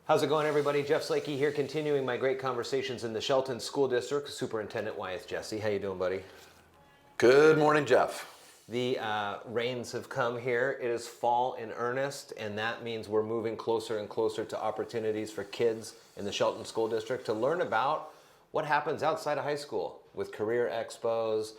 How's it going, everybody? Jeff Slakey here, continuing my great conversations in the Shelton School District. Superintendent Wyeth Jessee, how you doing, buddy? Good morning, Jeff. The rains have come here. It is fall in earnest, and that means we're moving closer and closer to opportunities for kids in the Shelton School District to learn about what happens outside of high school with Career Expos,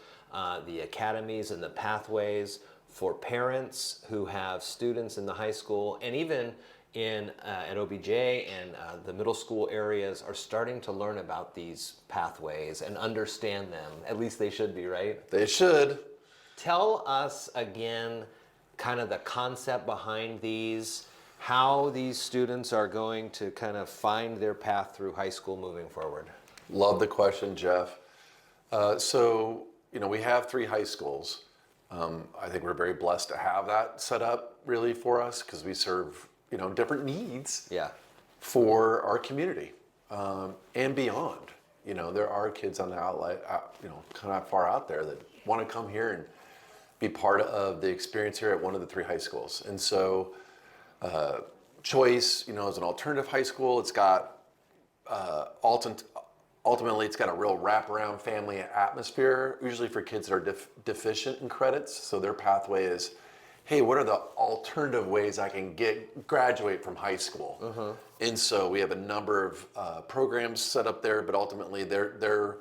the Academies and the Pathways for parents who have students in the high school, and even at OBJ and the middle school areas are starting to learn about these pathways and understand them. At least they should be, right? They should. Tell us again kind of the concept behind these, how these students are going to kind of find their path through high school moving forward. Love the question, Jeff. We have 3 high schools. I think we're very blessed to have that set up really for us because we serve different needs for our community and beyond. There are kids on the outlet, kind of far out there that want to come here and be part of the experience here at one of the 3 high schools. And so Choice, is an alternative high school. It's got ultimately it's got a real wraparound family atmosphere, usually for kids that are deficient in credits. So their pathway is, hey, what are the alternative ways I can graduate from high school? Uh-huh. And so we have a number of programs set up there, but ultimately they're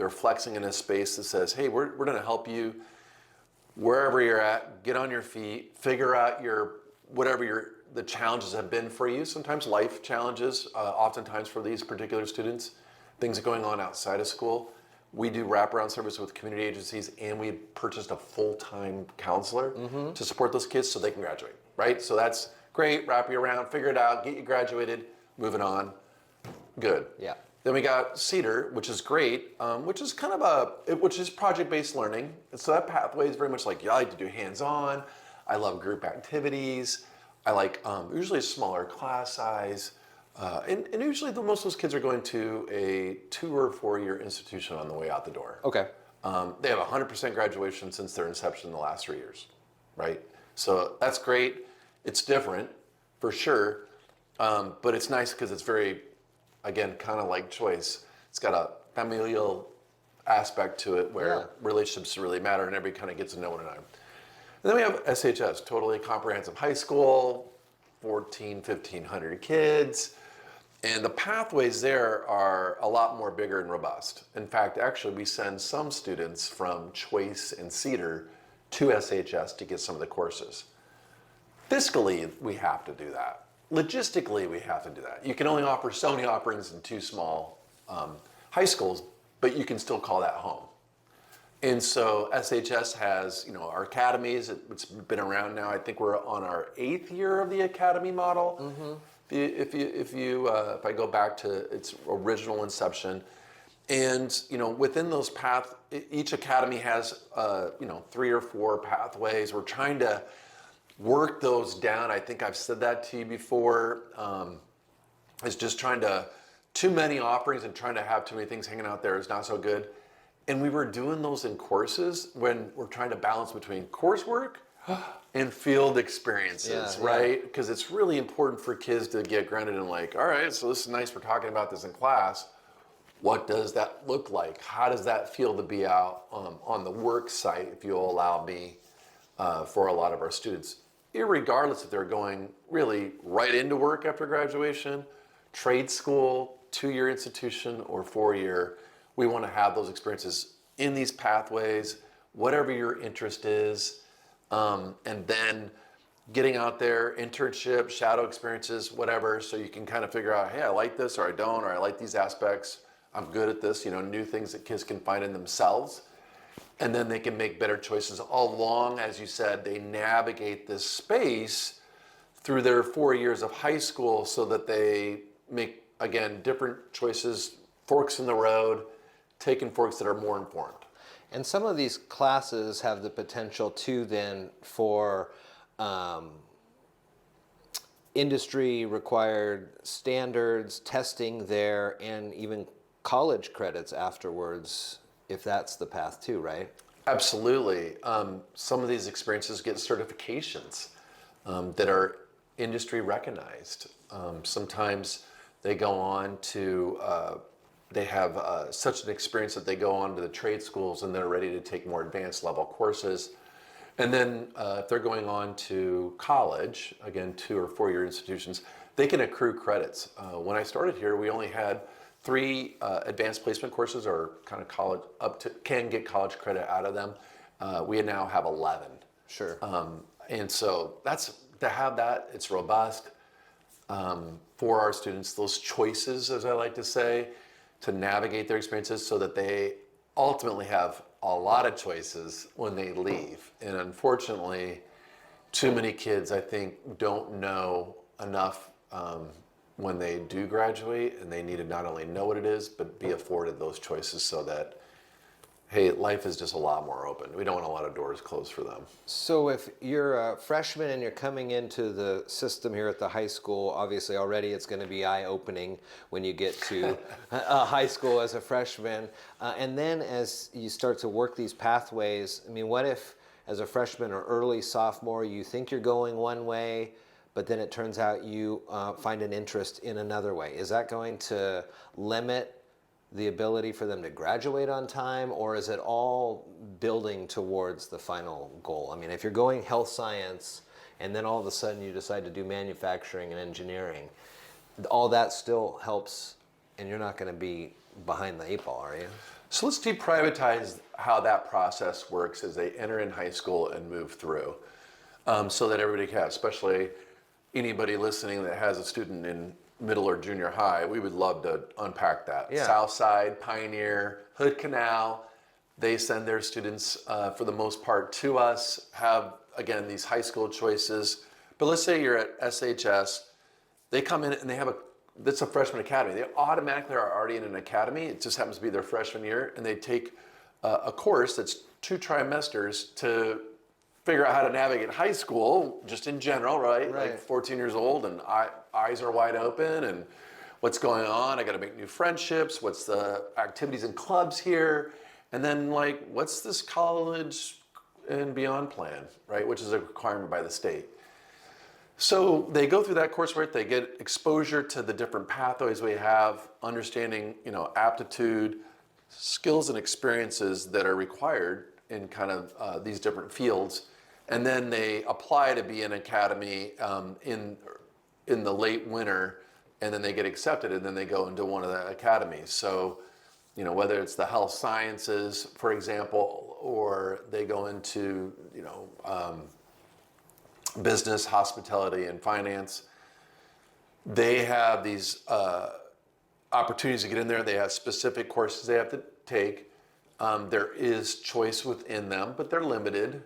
flexing in a space that says, hey, we're going to help you wherever you're at, get on your feet, figure out the challenges have been for you. Sometimes life challenges, oftentimes for these particular students, things are going on outside of school. We do wraparound service with community agencies, and we purchased a full-time counselor to support those kids so they can graduate, right? So that's great, wrap you around, figure it out, get you graduated, moving on, good. Yeah. Then we got Cedar, which is great, which is which is project-based learning. And so that pathway is very much like, I like to do hands-on, I love group activities, I like usually a smaller class size, and usually most of those kids are going to a 2 or 4 year institution on the way out the door. Okay. They have 100% graduation since their inception in the last 3 years, right? So that's great. It's different, for sure, but it's nice because it's very, again, kind of like Choice. It's got a familial aspect to it where relationships really matter and everybody kind of gets to know one another. And then we have SHS, totally comprehensive high school, 1,500 kids. And the pathways there are a lot more bigger and robust. In fact, actually, we send some students from Choice and Cedar to SHS to get some of the courses. Fiscally, we have to do that. Logistically, we have to do that. You can only offer so many offerings in 2 small high schools, but you can still call that home. And so SHS has, our academies. It's been around now. I think we're on our 8th year of the academy model. Mm-hmm. If I go back to its original inception, and within those each academy has 3 or 4 pathways. We're trying to work those down. I think I've said that to you before. It's just too many offerings and trying to have too many things hanging out there is not so good. And we were doing those in courses when we're trying to balance between coursework and field experiences, right? Because it's really important for kids to get grounded in all right, so this is nice, we're talking about this in class. What does that look like? How does that feel to be out on the work site, if you'll allow me, for a lot of our students? Irregardless if they're going really right into work after graduation, trade school, 2-year institution, or 4-year, we want to have those experiences in these pathways, whatever your interest is. And then getting out there, internship, shadow experiences, whatever, so you can kind of figure out, hey, I like this or I don't, or I like these aspects, I'm good at this, new things that kids can find in themselves. And then they can make better choices all along, as you said, they navigate this space through their 4 years of high school so that they make, again, different choices, forks in the road, taking forks that are more informed. And some of these classes have the potential too then for industry required standards, testing there, and even college credits afterwards, if that's the path too, right? Absolutely. Some of these experiences get certifications that are industry recognized. Sometimes They go on to, they have such an experience that they go on to the trade schools and they're ready to take more advanced level courses. And then if they're going on to college, again, 2 or 4 year institutions, they can accrue credits. When I started here, we only had 3 advanced placement courses, or kind of college, can get college credit out of them. We now have 11. Sure. And so to have that, it's robust for our students, those choices, as I like to say, to navigate their experiences so that they ultimately have a lot of choices when they leave. And unfortunately, too many kids, I think, don't know enough when they do graduate, and they need to not only know what it is, but be afforded those choices so that, hey, life is just a lot more open. We don't want a lot of doors closed for them. So if you're a freshman and you're coming into the system here at the high school, obviously already it's going to be eye-opening when you get to high school as a freshman. And then as you start to work these pathways, I mean, what if as a freshman or early sophomore you think you're going one way, but then it turns out you find an interest in another way? Is that going to limit the ability for them to graduate on time, or is it all building towards the final goal? I mean, if you're going health science and then all of a sudden you decide to do manufacturing and engineering, all that still helps, and you're not going to be behind the 8 ball, are you? So let's deprivatize how that process works as they enter in high school and move through, so that everybody can, especially anybody listening that has a student in middle or junior high, we would love to unpack that. Yeah. Southside, Pioneer, Hood Canal, they send their students for the most part to us, have, again, these high school choices. But let's say you're at SHS, they come in and they have that's a freshman academy. They automatically are already in an academy. It just happens to be their freshman year, and they take a course that's 2 trimesters to figure out how to navigate high school, just in general, right? Like 14 years old, and eyes are wide open, and what's going on? I got to make new friendships. What's the activities and clubs here? And then, like, what's this college and beyond plan, right? Which is a requirement by the state. So they go through that coursework. They get exposure to the different pathways we have, understanding, aptitude, skills, and experiences that are required in kind of these different fields. And then they apply to be an academy in the late winter, and then they get accepted, and then they go into one of the academies. So, whether it's the health sciences, for example, or they go into, business, hospitality, and finance, they have these opportunities to get in there. They have specific courses they have to take. There is choice within them, but they're limited.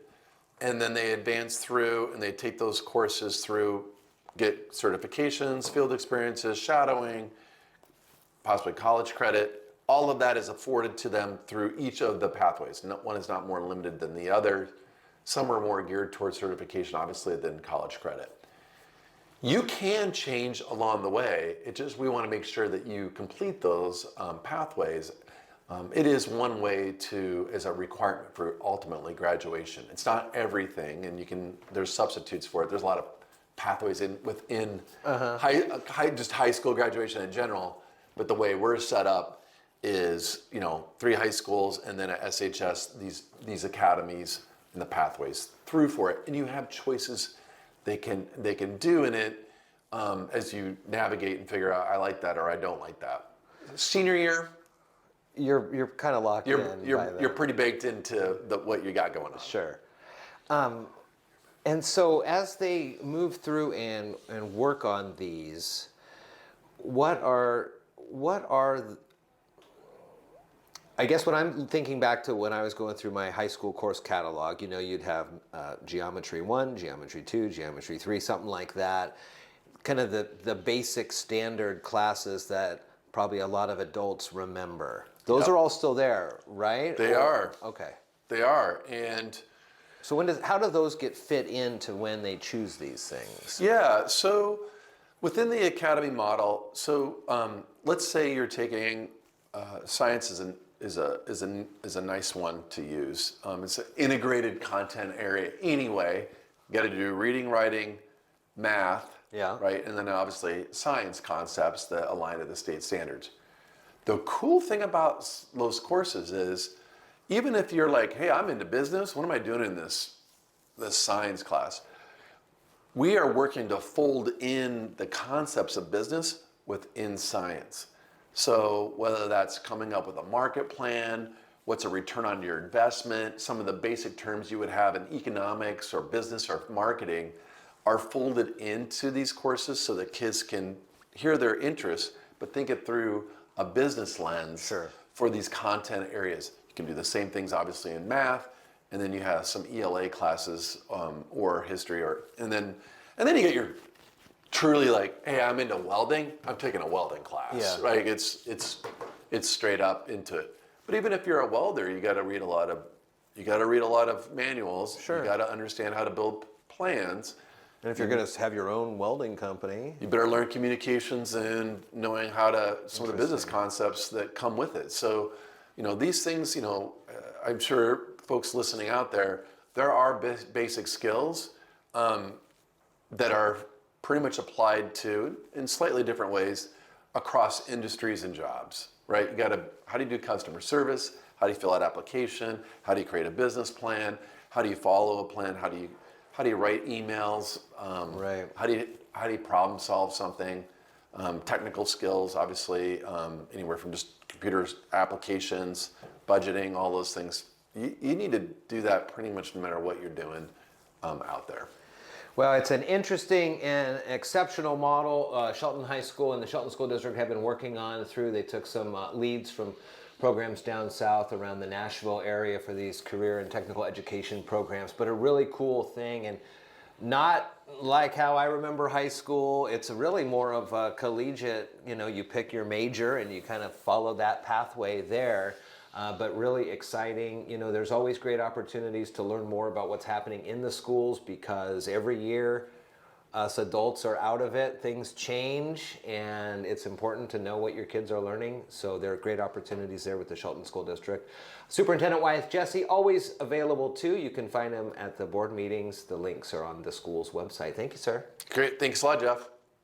And then they advance through and they take those courses through, get certifications, field experiences, shadowing, possibly college credit. All of that is afforded to them through each of the pathways. One is not more limited than the other. Some are more geared towards certification, obviously, than college credit. You can change along the way. We want to make sure that you complete those pathways. It is one way as a requirement for ultimately graduation. It's not everything, and there's substitutes for it. There's a lot of pathways within high school graduation in general, but the way we're set up is, 3 high schools and then at SHS, these academies and the pathways through for it. And you have choices they can do in it as you navigate and figure out, I like that or I don't like that. Senior year, You're kind of locked in. You're pretty baked into what you got going on. Sure. And so as they move through and work on these, I guess when I'm thinking back to when I was going through my high school course catalog, you'd have Geometry 1, Geometry 2, Geometry 3, something like that. Kind of the basic standard classes that probably a lot of adults remember. Those are all still there, right? They are. Okay. They are. And so how do those get fit into when they choose these things? Yeah, so within the academy model, let's say you're taking science is a nice one to use. It's an integrated content area anyway. You got to do reading, writing, math, Yeah. Right? And then obviously science concepts that align to the state standards. The cool thing about those courses is, even if you're like, hey, I'm into business, what am I doing in this science class? We are working to fold in the concepts of business within science. So whether that's coming up with a market plan, what's a return on your investment, some of the basic terms you would have in economics or business or marketing are folded into these courses so that kids can hear their interests, but think it through a business lens for these content areas. You can do the same things obviously in math, and then you have some ELA classes or history, and then you get your truly like, hey, I'm into welding. I'm taking a welding class, right? It's straight up into it. But even if you're a welder, you got to read a lot of manuals. Sure. You got to understand how to build plans. And if you're going to have your own welding company, you better learn communications and knowing how to some of the business concepts that come with it. So, these things, I'm sure folks listening out there are basic skills that are pretty much applied to in slightly different ways across industries and jobs, right? How do you do customer service? How do you fill out application? How do you create a business plan? How do you follow a plan? How do you write emails? Right. How do you problem solve something? Technical skills, obviously, anywhere from just computers, applications, budgeting, all those things. You need to do that pretty much no matter what you're doing out there. Well, it's an interesting and exceptional model. Shelton High School and the Shelton School District have been working on through. They took some leads from programs down south around the Nashville area for these career and technical education programs, but a really cool thing, and not like how I remember high school. It's really more of a collegiate, you pick your major and you kind of follow that pathway there. But really exciting. There's always great opportunities to learn more about what's happening in the schools, because every year us adults are out of it. Things change, and it's important to know what your kids are learning. So there are great opportunities there with the Shelton School District. Superintendent Wyeth Jessee, always available too. You can find him at the board meetings. The links are on the school's website. Thank you, sir. Great. Thanks a lot, Jeff.